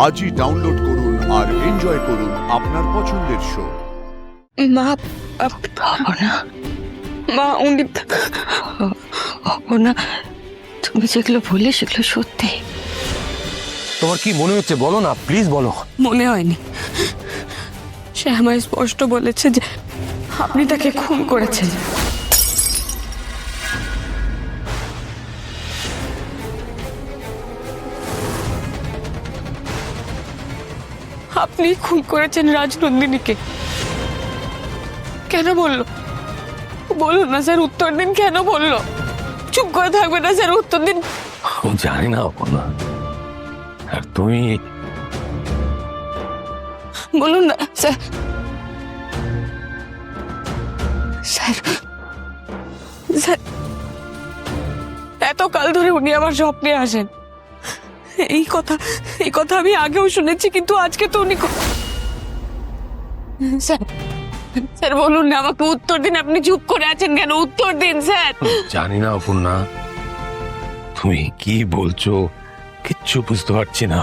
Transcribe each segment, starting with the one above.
আজই ডাউনলোড করুন আর এনজয় করুন আপনার পছন্দের শো। মা না মা উনি না, তুমি যেগুলো বললে সেগুলো সত্যি। তোমার কি মনে হচ্ছে বলো না, প্লিজ বলো। মনে হয়নি, সে আমায় স্পষ্ট বলেছে যে আপনি তাকে খুন করেছেন। আপনি খুন করেছেন রাজনন্দিনীকে। কেন বললো? বলুন না স্যার, উত্তর দিন। কেন বললো? চুপ করে থাকবে না স্যার, উত্তর দিন। জানি না অপর্ণা, আর তুমি বলুন না স্যার। স্যার স্যার, এত কাল ধরে উনি আমার স্বপ্নে আসেন। এই কথা আমি আগেও শুনেছি, কিন্তু আজকে তো উনি স্যার স্যার বলুন না, আমাকে উত্তর দিন। আপনি চুপ করে আছেন কেন? উত্তর দিন স্যার। জানি না অপর্ণা, তুমি কি বলছো কিচ্ছু বুঝতে পারছি না।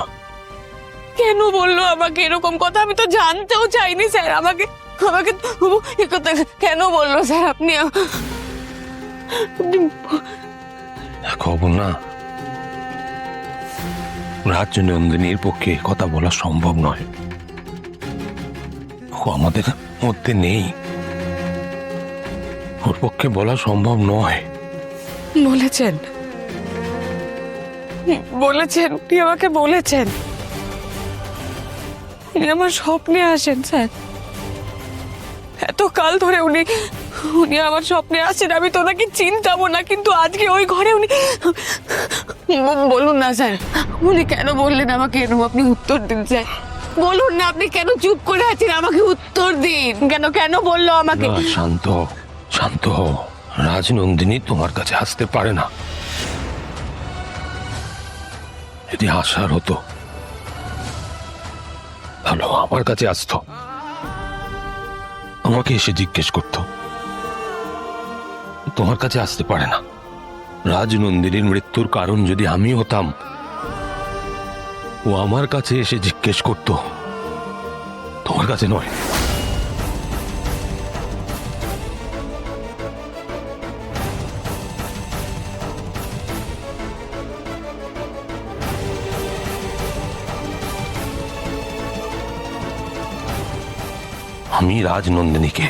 কেন বললো আমাকে এরকম কথা? আমি তো জানতেও চাইনি স্যার। আমাকে এ কথা কেন বললো স্যার? আপনি দেখো অপর্ণা, রাজনন্দিনীর পক্ষে কথা বলা সম্ভব নয়। ও আমাদের মধ্যে নেই, ওর পক্ষে বলা সম্ভব নয়। বলেছেন উনি আমাকে বলেছেন। উনি আমার স্বপ্নে আসেন স্যার। এত কাল ধরে উনি আমার স্বপ্নে আসেন। আমি তো ওনাকে চিনতামও না, কিন্তু আজকে ওই ঘরে উনি। বলুন না স্যার, উনি কেন বললেন আমাকে এরকম? আপনি উত্তর দিন স্যার। বলুন না, আপনি কেন চুপ করে আছেন? আমাকে উত্তর দিন। কেন বললো আমাকে? না, শান্ত হও। রাজনন্দিনী তোমার কাছে আসতে পারে না। যদি আসার হতো তাহলে আমার কাছে আসতো, আমাকে এসে জিজ্ঞেস করতো। তোমার কাছে আসতে পারে না। রাজনন্দিনীর মৃত্যুর কারণ যদি আমি হতাম, ও আমার কাছে এসে জিজ্ঞেস করতো, তোমার কাছে নয়। আমি রাজনন্দিনীকে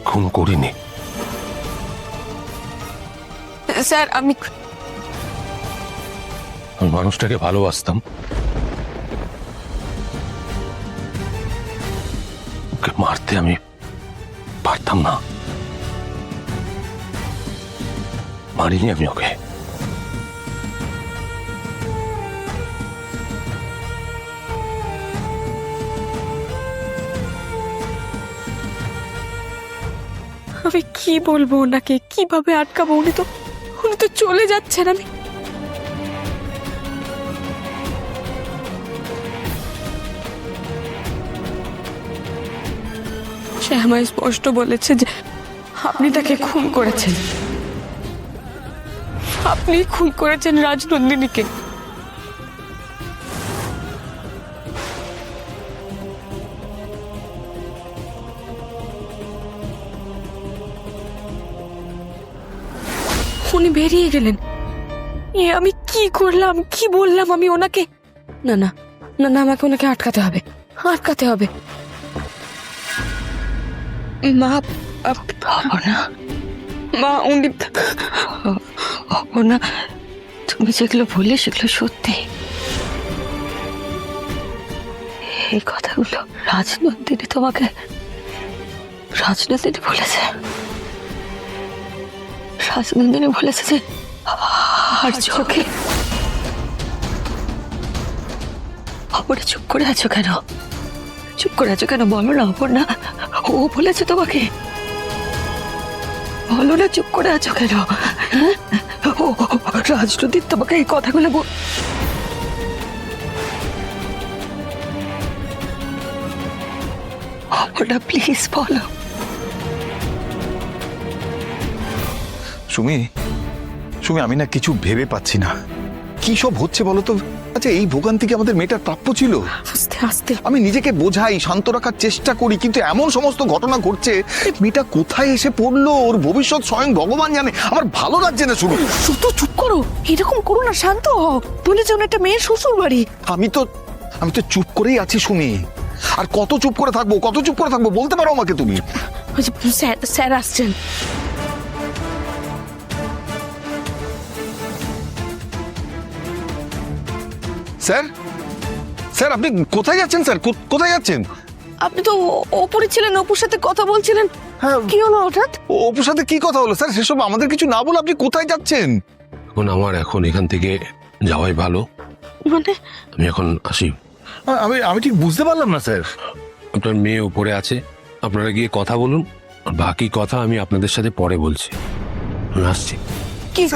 খুন করিনি। স্যার আমি মানুষটাকে ভালোবাসতাম, ওকে মারতে আমি পারতাম না। মারিনি আমি ওকে। আমি কি বলবো ওনাকে? কিভাবে আটকাবো? উনি তো চলে যাচ্ছেন। আমি সে আমায় স্পষ্ট বলেছে যে আপনি তাকে খুন করেছেন। আপনি খুন করেছেন রাজনন্দিনীকে। উনি বেরিয়ে গেলেন। আমি কি করলাম? কি বললাম আমি ওনাকে? না না না না, আমাকে ওনাকে আটকাতে হবে। মা উনি না, তুমি যেগুলো বললে সেগুলো সত্যি। এই কথাগুলো রাজনন্দিনী বলেছে। রাজনন্দিনী বলেছে যে আর চোখে। অপর্ণা চুপ করে আছো কেন? বলো না অপর্ণা, ও বলেছে তোমাকে? বলো না, চুপ করে আছো কেন? হ্যাঁ, ও রাজনন্দিনী তোমাকে এই কথাগুলো অপর্ণা প্লিজ বলো। সুমি, আমি না কিছু ভেবে পাচ্ছি না। কি সব হচ্ছে বলো তো? আচ্ছা, এই ভোগান্তি কি আমাদের মেয়েটার প্রাপ্য ছিল? আস্তে আস্তে। আমি নিজেকে বোঝাই, শান্ত রাখার চেষ্টা করি, কিন্তু এমন সমস্ত ঘটনা ঘটছে, মেয়েটা কোথায় এসে পড়লো, ওর ভবিষ্যৎ স্বয়ং ভগবান জানে। আমার ভালো লাগছে না শুনে। শুধু চুপ করো, এরকম করো না, শান্ত হও। বলে যাও একটা মেয়ের শ্বশুর বাড়ি। আমি তো চুপ করেই আছি শুনি। আর কত চুপ করে থাকবো, কত চুপ করে থাকবো বলতে পারো আমাকে তুমি? ওই যে স্যার আসছেন। স্যার, স্যার আপনি কোথায় যাচ্ছেন? স্যার কোথায় যাচ্ছেন? আপনি তো ওপরে ছিলেন, অপুর সাথে কথা বলছিলেন। হ্যাঁ, কি হলো হঠাৎ? অপুর সাথে কি কথা হলো স্যার? সেসব আমাদের কিছু না বলে আপনি কোথায় যাচ্ছেন? আমার এখন এখান থেকে যাওয়াই ভালো। মানে আমি এখন আসি। আমি ঠিক বুঝতে পারলাম না স্যার। আপনার মেয়ে উপরে আছে, আপনারা গিয়ে কথা বলুন। আর বাকি কথা আমি আপনাদের সাথে পরে বলছি। আমি আসছি।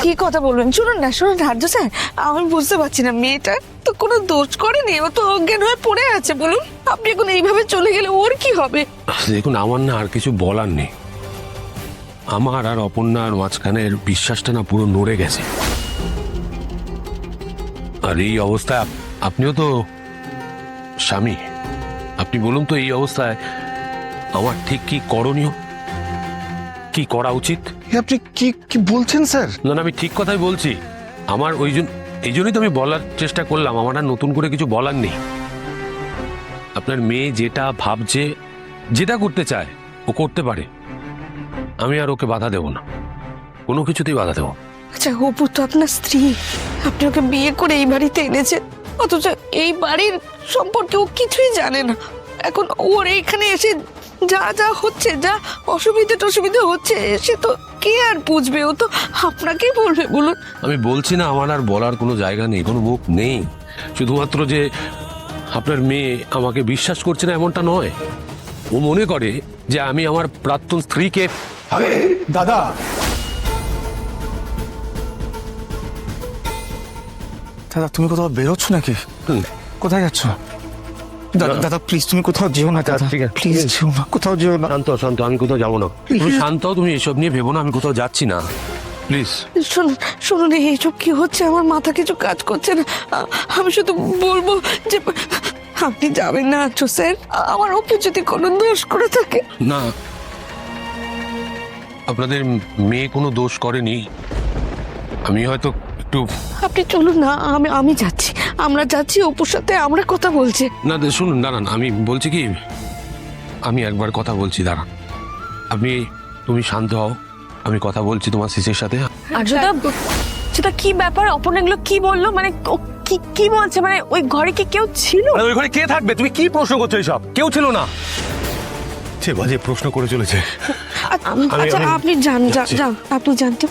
কি কথা বলবেন? শুনুন না আর্য স্যার, আমি বুঝতে পারছি না, মেয়েটা তো কোনো দোষ করেনি, ও তো অজ্ঞান হয়ে পড়ে আছে। বলুন, আপনি এখন এইভাবে চলে গেলে ওর কি হবে? দেখুন, আমার না আর কিছু বলার নেই। আমার আর অপর্ণার মাঝখানের বিশ্বাসটা না পুরো নড়ে গেছে। আর এই অবস্থায় আপনিও তো স্বামী, আপনি বলুন তো, এই অবস্থায় আমার ঠিক কি করণীয়, কি করা উচিত? আপনি কি বলছেন স্যার? না, আমি ঠিক কথাই বলছি। আমার এই জন্যই তো আমি বলার চেষ্টা করলাম। আমার আর নতুন করে কিছু বলার নেই। আপনার মেয়ে যেটা ভাবছে, যেটা করতে চায়, ও করতে পারে। আমি আর ওকে বাধা দেব না, কোনো কিছুতেই বাধা দেব না। আচ্ছা, অপু তো আপনার স্ত্রী, আপনি ওকে বিয়ে করে এই বাড়িতে এনেছেন, অথচ এই বাড়ির সম্পর্কে ও কিছুই জানে না। এখন ওর এইখানে এসে যা হচ্ছে, যা অসুবিধা হচ্ছে, সে তো কে আর বুঝবে? ও তো আপনাকেই বলবে। বলুন। আমি বলছি না আমার আর বলার কোনো জায়গা নেই, কোনো মুখ নেই। শুধুমাত্র যে আপনার মেয়ে আমাকে বিশ্বাস করছে না এমনটা নয়। ও মনে করে যে আমি আমার প্রাক্তন স্ত্রীকে। দাদা, দাদা তুমি কোথাও বেরোচ্ছ নাকি? কোথায় যাচ্ছ? দাদা প্লিজ তুমি কোথাও যেও না দাদা, ঠিক আছে, প্লিজ যেও না, কোথাও যেও না। শান্ত, আমি কোথাও যাবো না। তুমি শান্ত হও, তুমি এসব নিয়ে ভেবো না, আমি কোথাও যাচ্ছি না, প্লিজ। শুনুন, এইসব কি হচ্ছে? আমার মাথা কিছু কাজ করছে না। আমি শুধু বলবো যে আপনি যাবেন না আছো স্যার। আমার অপু যদি কোনো দোষ করে থাকে। না, আপনাদের মেয়ে কোনো দোষ করেনি। আমি হয়তো একটু। আপনি চলুন না, আমি যাচ্ছি, আমরা যাচ্ছি অপুর সাথে, আমরা কথা বলছি। না শুনুন, দাঁড়ান, আমি বলছি কি, আমি একবার কথা বলছি, দাঁড়ান। তুমি শান্ত হও, আমি কথা বলছি তোমার শিশের সাথে। আর্যদা, সেটা কি ব্যাপার? অপর্ণা এগুলো কি বললো? মানে ও কি বলছে? মানে ওই ঘরে কি কেউ ছিল? ওই ঘরে কে থাকবে? তুমি কি প্রশ্ন করছো? এইসব কেউ ছিল না। সে বাজে প্রশ্ন করে চলেছে। আচ্ছা, আপনি যান, আপনি যান তো।